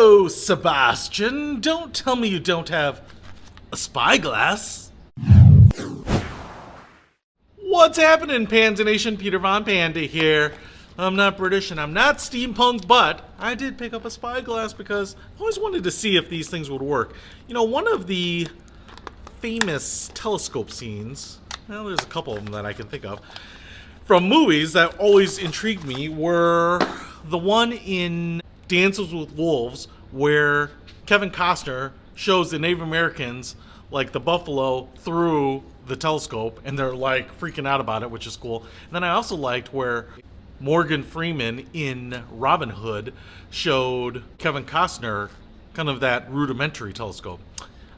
Hello, Sebastian. Don't tell me you don't have a spyglass. What's happening, Panda Nation? Peter Von Panda here. I'm not British and I'm not steampunk, but I did pick up a spyglass because I always wanted to see if these things would work. You know, one of the famous telescope scenes, well, there's a couple of them that I can think of, from movies that always intrigued me were the one in Dances with Wolves where Kevin Costner shows the Native Americans like the buffalo through the telescope and they're like freaking out about it, which is cool. And then I also liked where Morgan Freeman in Robin Hood showed Kevin Costner kind of that rudimentary telescope.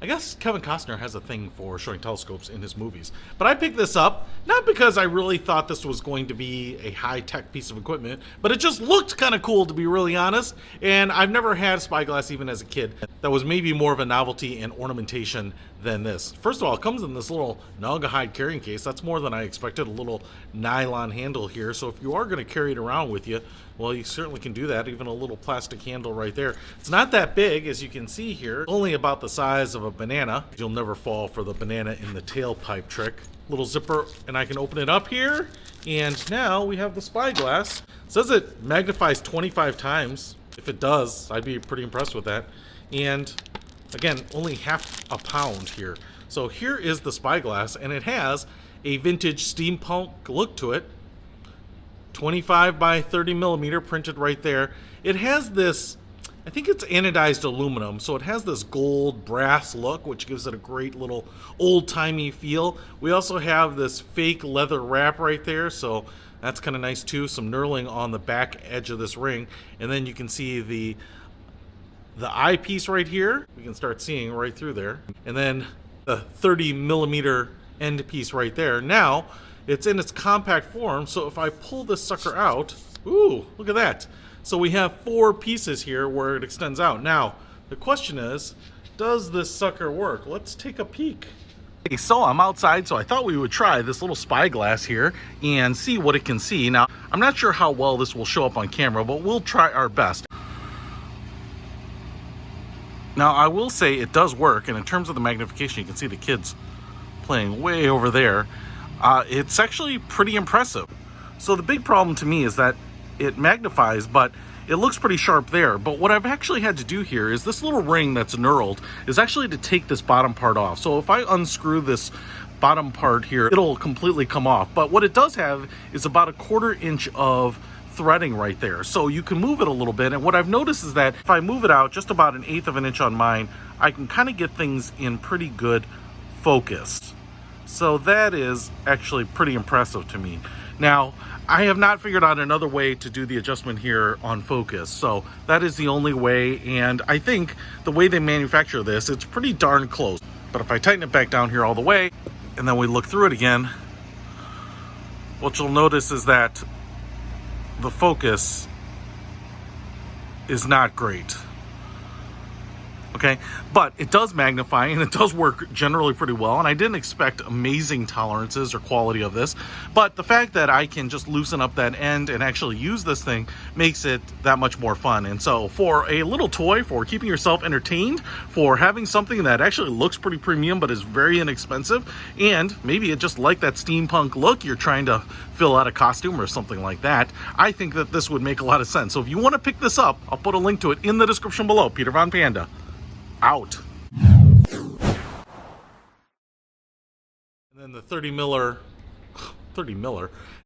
I guess Kevin Costner has a thing for showing telescopes in his movies. But I picked this up, not because I really thought this was going to be a high-tech piece of equipment, but it just looked kind of cool, to be really honest. And I've never had a spyglass even as a kid that was maybe more of a novelty and ornamentation than this. First of all, it comes in this little Naugahyde carrying case. That's more than I expected, a little nylon handle here. So if you are going to carry it around with you, well, you certainly can do that. Even a little plastic handle right there. It's not that big, as you can see here. Only about the size of a banana. You'll never fall for the banana in the tailpipe trick. Little zipper, and I can open it up here. And now we have the spyglass. It says it magnifies 25 times. If it does, I'd be pretty impressed with that. And again, only half a pound here. So here is the spyglass, and it has a vintage steampunk look to it. 25 by 30 millimeter printed right there. It has this, I think it's anodized aluminum, so it has this gold brass look, which gives it a great little old-timey feel. We also have this fake leather wrap right there, so that's kind of nice too. Some knurling on the back edge of this ring, and then you can see the eyepiece right here. We can start seeing right through there, and then the 30 millimeter end piece right there. Now it's in its compact form, so if I pull this sucker out, ooh, look at that. So we have 4 pieces here where it extends out. Now, the question is, does this sucker work? Let's take a peek. Okay, so I'm outside, so I thought we would try this little spyglass here and see what it can see. Now, I'm not sure how well this will show up on camera, but we'll try our best. Now, I will say it does work, and in terms of the magnification, you can see the kids playing way over there. It's actually pretty impressive. So the big problem to me is that it magnifies, but it looks pretty sharp there. But what I've actually had to do here is this little ring that's knurled is actually to take this bottom part off. So if I unscrew this bottom part here, it'll completely come off. But what it does have is about a 1/4 inch of threading right there. So you can move it a little bit. And what I've noticed is that if I move it out just about 1/8 of an inch on mine, I can kind of get things in pretty good focus. So that is actually pretty impressive to me. Now, I have not figured out another way to do the adjustment here on focus. So that is the only way. And I think the way they manufacture this, it's pretty darn close. But if I tighten it back down here all the way, and then we look through it again, what you'll notice is that the focus is not great. Okay, but it does magnify and it does work generally pretty well, and I didn't expect amazing tolerances or quality of this, but the fact that I can just loosen up that end and actually use this thing makes it that much more fun. And so for a little toy, for keeping yourself entertained, for having something that actually looks pretty premium but is very inexpensive, and maybe it just like that steampunk look, you're trying to fill out a costume or something like that, I think that this would make a lot of sense. So if you want to pick this up, I'll put a link to it in the description below. Peter Von Panda, out. And then the 30 miller